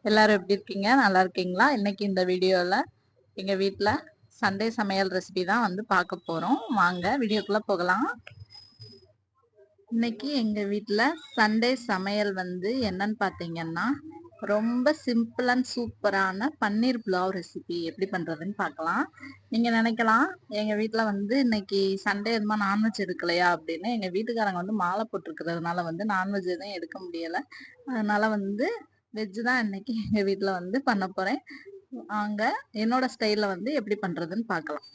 எல்லாரும் எப்படி இருக்கீங்க? நல்லா இருக்கீங்களா? இன்னைக்கு இந்த வீடியோல எங்க வீட்ல சண்டே சமையல் ரெசிபி தான் வந்து பார்க்க போறோம். வாங்க வீடியோக்குள்ள போகலாம். இன்னைக்கு எங்க வீட்ல சண்டே சமையல் வந்து என்னன்னு பார்த்தீங்கன்னா, ரொம்ப சிம்பிள் அண்ட் சூப்பரான பன்னீர் புலாவ் ரெசிபி எப்படி பண்றதுன்னு பார்க்கலாம். நீங்க நினைக்கலாம், எங்க வீட்ல வந்து இன்னைக்கு சண்டே எதுமா நான்வெஜ் எடுக்கலையா அப்படின்னு. எங்க வீட்டுக்காரங்க வந்து மாலை போட்டிருக்கிறதுனால வந்து நான்வெஜ் எதுவும் எடுக்க முடியல. அதனால வந்து வெஜ் தான் இன்னைக்கு எங்க வீட்ல வந்து பண்ண போறேன். வாங்க என்னோட ஸ்டைல்ல வந்து எப்படி பண்றதுன்னு பார்க்கலாம்.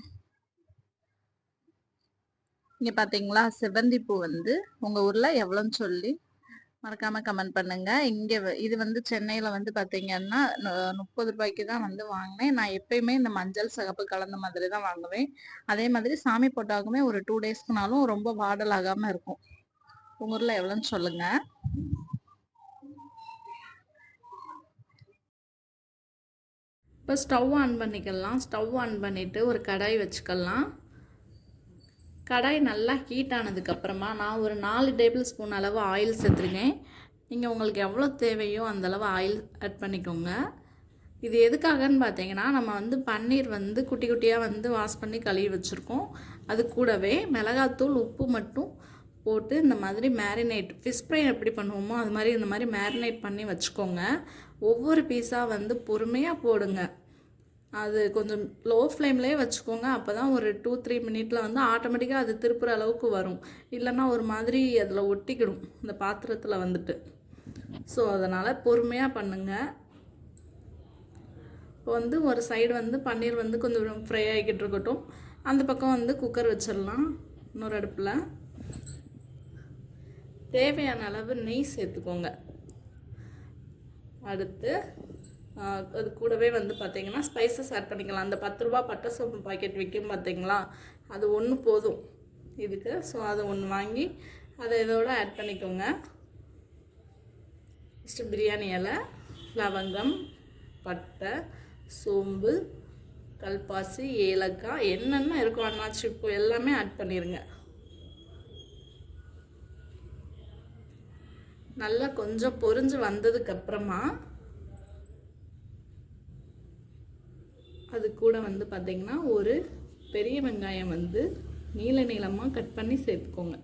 இங்க பாத்தீங்களா, செவ்வந்தி பூ வந்து உங்க ஊர்ல எவ்வளோன்னு சொல்லி மறக்காம கமெண்ட் பண்ணுங்க. இங்க இது வந்து சென்னையில வந்து பாத்தீங்கன்னா 30 ரூபாய்க்கு தான் வந்து வாங்கினேன். நான் எப்பயுமே இந்த மஞ்சள் சிகப்பு கலந்த மாதிரி தான் வாங்குவேன். அதே மாதிரி சாமி போட்டாக்குமே ஒரு 2 டேஸ்க்குனாலும் ரொம்ப வாடல் ஆகாம இருக்கும். உங்க ஊர்ல எவ்வளோன்னு சொல்லுங்க. இப்போ ஸ்டவ் ஆன் பண்ணிக்கலாம். ஸ்டவ் ஆன் பண்ணிவிட்டு ஒரு கடாய் வச்சுக்கலாம். கடாய் நல்லா ஹீட் ஆனதுக்கப்புறமா நான் ஒரு 4 டேபிள் ஸ்பூன் அளவு ஆயில் சேர்த்துருக்கேன். நீங்கள் உங்களுக்கு எவ்வளோ தேவையோ அந்தளவு ஆயில் ஆட் பண்ணிக்கோங்க. இது எதுக்காகன்னு பார்த்தீங்கன்னா, நம்ம வந்து பன்னீர் வந்து குட்டி குட்டியாக வந்து வாஷ் பண்ணி கழுவி வச்சுருக்கோம். அது கூடவே மிளகாத்தூள் உப்பு மட்டும் போட்டு இந்த மாதிரி மேரினேட் ஃபிஷ் ஃப்ரை எப்படி பண்ணுவோமோ அது மாதிரி இந்த மாதிரி மேரினேட் பண்ணி வச்சுக்கோங்க. ஒவ்வொரு பீஸாக வந்து பொறுமையாக போடுங்க. அது கொஞ்சம் லோ ஃப்ளேம்லேயே வச்சுக்கோங்க. அப்போ தான் ஒரு 2-3 மினிட்டில் வந்து ஆட்டோமேட்டிக்காக அது திருப்புற அளவுக்கு வரும். இல்லைன்னா ஒரு மாதிரி அதில் ஒட்டிக்கிடும் இந்த பாத்திரத்தில் வந்துட்டு. ஸோ அதனால் பொறுமையாக பண்ணுங்கள். இப்போ வந்து ஒரு சைடு வந்து பன்னீர் வந்து கொஞ்சம் ஃப்ரை ஆகிக்கிட்டு இருக்கட்டும். அந்த பக்கம் வந்து குக்கர் வச்சிடலாம். இன்னொரு அடுப்பில் தேவையான அளவு நெய் சேர்த்துக்கோங்க. அடுத்து அது கூடவே வந்து பார்த்திங்கன்னா ஸ்பைசஸ் ஆட் பண்ணிக்கலாம். அந்த 10 ரூபா பட்டை சோம்பு பாக்கெட் விற்கும் பார்த்திங்களா, அது ஒன்று போதும் இதுக்கு. ஸோ அதை ஒன்று வாங்கி அதை இதோட ஆட் பண்ணிக்கோங்க. ஃபஸ்ட்டு பிரியாணி இலை, லவங்கம், பட்டை, சோம்பு, கல்பாசி, ஏலக்காய், என்னென்ன இருக்கும் அன்னாச்சி பூ எல்லாமே ஆட் பண்ணிடுங்க. நல்லா கொஞ்சம் பொரிஞ்சு வந்ததுக்கப்புறமா அது கூட வந்து பார்த்திங்கன்னா ஒரு பெரிய வெங்காயம் வந்து நீள நீளமாக கட் பண்ணி சேர்த்துக்கோங்க.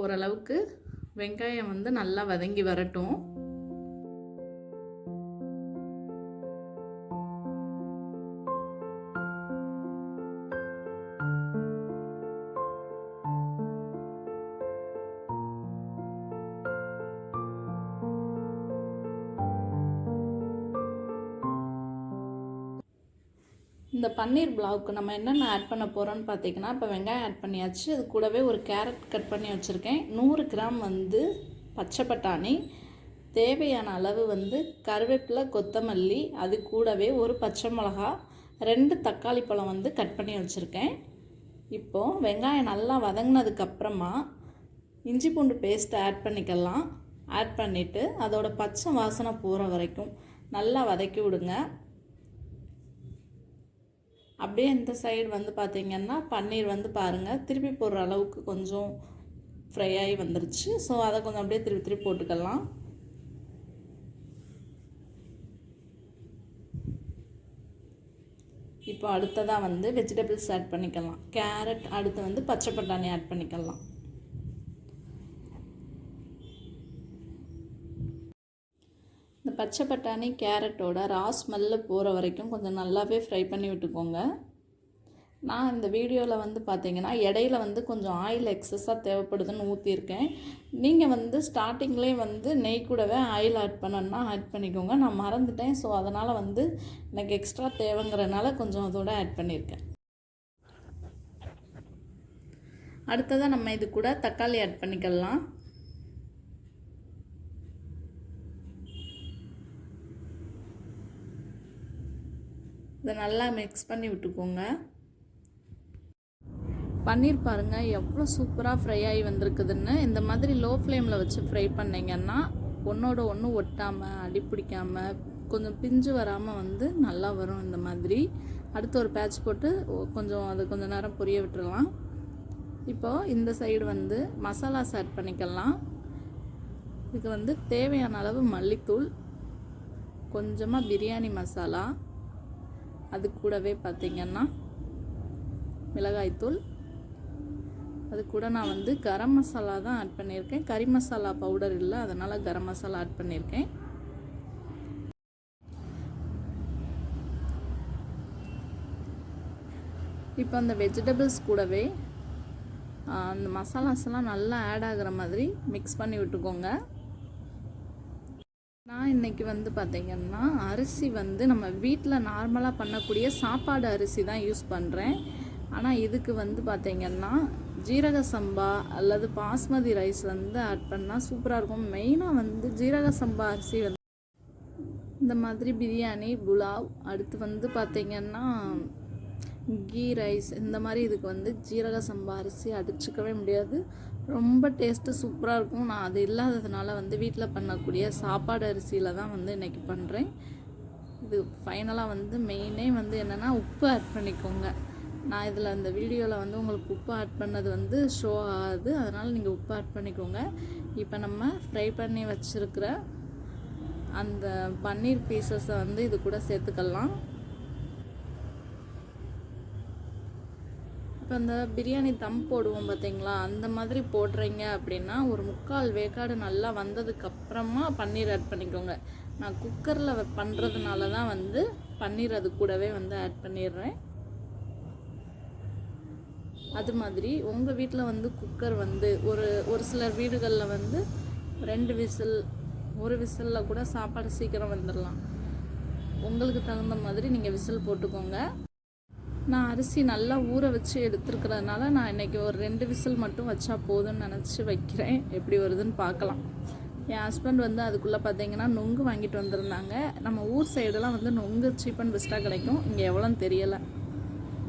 ஓரளவுக்கு வெங்காயம் வந்து நல்லா வதங்கி வரட்டும். இந்த பன்னீர் புலாவுக்கு நம்ம என்னென்ன ஆட் பண்ண போகிறோம்னு பார்த்தீங்கன்னா, இப்போ வெங்காயம் ஆட் பண்ணியாச்சு. அது கூடவே ஒரு கேரட் கட் பண்ணி வச்சுருக்கேன். 100 கிராம் வந்து பச்சை பட்டாணி, தேவையான அளவு வந்து கருவேப்பிலை, கொத்தமல்லி, அது கூடவே ஒரு பச்சை மிளகா, 2 தக்காளி பழம் வந்து கட் பண்ணி வச்சுருக்கேன். இப்போது வெங்காயம் நல்லா வதங்கினதுக்கப்புறமா இஞ்சி பூண்டு பேஸ்ட்டை ஆட் பண்ணிக்கலாம். ஆட் பண்ணிவிட்டு அதோட பச்சை வாசனை போகிற வரைக்கும் நல்லா வதக்கி விடுங்க. அப்படியே இந்த சைடு வந்து பார்த்திங்கன்னா பன்னீர் வந்து பாருங்கள் திருப்பி போடுற அளவுக்கு கொஞ்சம் ஃப்ரை ஆகி வந்துருச்சு. ஸோ அதை கொஞ்சம் அப்படியே திருப்பி திருப்பி போட்டுக்கலாம். இப்போ அடுத்ததாக வந்து வெஜிடபிள்ஸ் ஆட் பண்ணிக்கலாம். கேரட், அடுத்து வந்து பச்சை பட்டாணி ஆட் பண்ணிக்கலாம். இந்த பச்சை பட்டாணி கேரட்டோட ரா ஸ்மெல்லு போகிற வரைக்கும் கொஞ்சம் நல்லாவே ஃப்ரை பண்ணி விட்டுக்கோங்க. நான் இந்த வீடியோவில் வந்து பார்த்திங்கன்னா இடையில வந்து கொஞ்சம் ஆயில் எக்ஸஸாக தேவைப்படுதுன்னு ஊற்றிருக்கேன். நீங்கள் வந்து ஸ்டார்டிங்லேயே வந்து நெய் கூடவே ஆயில் ஆட் பண்ணணுன்னா ஆட் பண்ணிக்கோங்க. நான் மறந்துட்டேன். ஸோ அதனால் வந்து எனக்கு எக்ஸ்ட்ரா தேவைங்கிறனால கொஞ்சம் அதோட ஆட் பண்ணியிருக்கேன். அடுத்ததாக நம்ம இது கூட தக்காளி ஆட் பண்ணிக்கலாம். இதை நல்லா மிக்ஸ் பண்ணி விட்டுக்கோங்க. பன்னீர் பாருங்கள் எவ்வளோ சூப்பராக ஃப்ரை ஆகி வந்திருக்குதுன்னு. இந்த மாதிரி லோ ஃப்ளேமில் வச்சு ஃப்ரை பண்ணிங்கன்னா ஒன்றோட ஒன்று ஒட்டாமல் அடி பிடிக்காமல் கொஞ்சம் பிஞ்சு வராமல் வந்து நல்லா வரும் இந்த மாதிரி. அடுத்து ஒரு பேட்ச் போட்டு கொஞ்சம் அது கொஞ்சம் நேரம் பொரிய விட்டுடலாம். இப்போது இந்த சைடு வந்து மசாலாஸ் ஆட் பண்ணிக்கலாம். இதுக்கு வந்து தேவையான அளவு மல்லித்தூள், கொஞ்சமாக பிரியாணி மசாலா, அது கூடவே பார்த்திங்கன்னா மிளகாய்த்தூள், அது கூட நான் வந்து கரம் மசாலா தான் ஆட் பண்ணியிருக்கேன். கறி மசாலா பவுடர் இல்லை, அதனால் கரம் மசாலா ஆட் பண்ணியிருக்கேன். இப்போ அந்த வெஜிடபிள்ஸ் கூடவே அந்த மசாலாஸ்லாம் நல்லா ஆட் ஆகிற மாதிரி மிக்ஸ் பண்ணி விட்டுக்கோங்க. நான் இன்றைக்கி வந்து பார்த்திங்கன்னா அரிசி வந்து நம்ம வீட்டில் நார்மலாக பண்ணக்கூடிய சாப்பாடு அரிசி தான் யூஸ் பண்ணுறேன். ஆனால் இதுக்கு வந்து பார்த்திங்கன்னா ஜீரக சம்பா அல்லது பாஸ்மதி ரைஸ் வந்து ஆட் பண்ணால் சூப்பராக இருக்கும். மெயினாக வந்து ஜீரக சம்பா அரிசி வந்து இந்த மாதிரி பிரியாணி, புலாவ், அடுத்து வந்து பார்த்திங்கன்னா கீ ரைஸ், இந்த மாதிரி இதுக்கு வந்து ஜீரக சம்பா அரிசி அடிச்சுக்கவே முடியாது. ரொம்ப டேஸ்ட்டு சூப்பராக இருக்கும். நான் அது இல்லாததுனால வந்து வீட்டில் பண்ணக்கூடிய சாப்பாடு அரிசியில் தான் வந்து இன்றைக்கி பண்ணுறேன். இது ஃபைனலாக வந்து மெயினே வந்து என்னென்னா உப்பு ஆட் பண்ணிக்கோங்க. நான் இதில் இந்த வீடியோவில் வந்து உங்களுக்கு உப்பு ஆட் பண்ணது வந்து ஷோ ஆகாது, அதனால் நீங்கள் உப்பு ஆட் பண்ணிக்கோங்க. இப்போ நம்ம ஃப்ரை பண்ணி வச்சுருக்கிற அந்த பன்னீர் பீசஸை வந்து இது கூட சேர்த்துக்கலாம். இப்போ அந்த பிரியாணி தம் போடுவோம் பார்த்தீங்களா, அந்த மாதிரி போடுறீங்க அப்படின்னா ஒரு 3/4 வேக்காடு நல்லா வந்ததுக்கப்புறமா பன்னீர் ஆட் பண்ணிக்கோங்க. நான் குக்கரில் பண்ணுறதுனால தான் வந்து பன்னீர் அது கூடவே வந்து ஆட் பண்ணிடுறேன். அது மாதிரி உங்கள் வீட்டில் வந்து குக்கர் வந்து ஒரு சிலர் வீடுகளில் வந்து 2 விசில், 1 விசிலில் கூட சாப்பாடு சீக்கிரம் வந்துடலாம். உங்களுக்கு தகுந்த மாதிரி நீங்கள் விசில் போட்டுக்கோங்க. நான் அரிசி நல்லா ஊற வச்சு எடுத்துருக்கிறதுனால நான் இன்றைக்கி ஒரு 2 விசில் மட்டும் வச்சா போதும்னு நினச்சி வைக்கிறேன். எப்படி வருதுன்னு பார்க்கலாம். என் ஹஸ்பண்ட் வந்து அதுக்குள்ளே பார்த்தீங்கன்னா நொங்கு வாங்கிட்டு வந்திருந்தாங்க. நம்ம ஊர் சைடெல்லாம் வந்து நொங்கு சீப் அண்ட் பெஸ்ட்டாக கிடைக்கும், இங்கே எவ்வளோன்னு தெரியலை.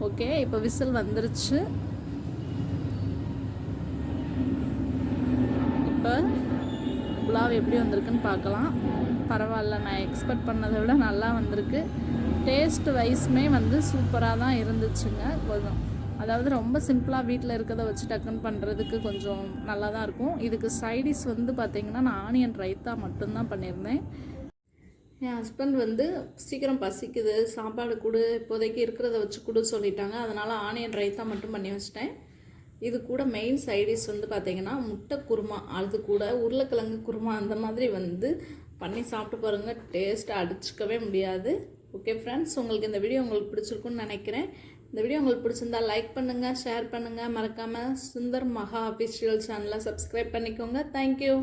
ஓகே, இப்போ விசில் வந்துருச்சு. இப்போ புலாவ் எப்படி வந்திருக்குன்னு பார்க்கலாம். பரவாயில்ல, நான் எக்ஸ்பெக்ட் பண்ணதை விட நல்லா வந்திருக்கு. டேஸ்ட் வைஸ்மே வந்து சூப்பராக தான் இருந்துச்சுங்க. கொஞ்சம் அதாவது ரொம்ப சிம்பிளாக வீட்டில் இருக்கிறத வச்சு டக்குன்னு பண்ணுறதுக்கு கொஞ்சம் நல்லா தான் இருக்கும். இதுக்கு சைடிஷ் வந்து பார்த்திங்கன்னா நான் ஆனியன் ரைத்தா மட்டும்தான் பண்ணியிருந்தேன். என் ஹஸ்பண்ட் வந்து சீக்கிரம் பசிக்குது, சாப்பாடு கொடு, இப்போதைக்கு இருக்கிறத வச்சு கொடு சொல்லிட்டாங்க. அதனால் ஆனியன் ரைத்தா மட்டும் பண்ணி வச்சிட்டேன். இது கூட மெயின் சைடிஷ் வந்து பார்த்திங்கன்னா முட்டை குருமா, அது கூட உருளைக்கிழங்கு குருமா, அந்த மாதிரி வந்து பண்ணி சாப்பிட்டு பாருங்கள். டேஸ்ட்டு அடிச்சுக்கவே முடியாது. ஓகே ஃப்ரெண்ட்ஸ், உங்களுக்கு இந்த வீடியோ உங்களுக்கு பிடிச்சிருக்குன்னு நினைக்கிறேன். இந்த வீடியோ உங்களுக்கு பிடிச்சிருந்தா லைக் பண்ணுங்கள், ஷேர் பண்ணுங்கள், மறக்காமல் சுந்தர் மகா அஃபிஷியல் சேனலை சப்ஸ்கிரைப் பண்ணிக்கோங்க. தேங்க்யூ.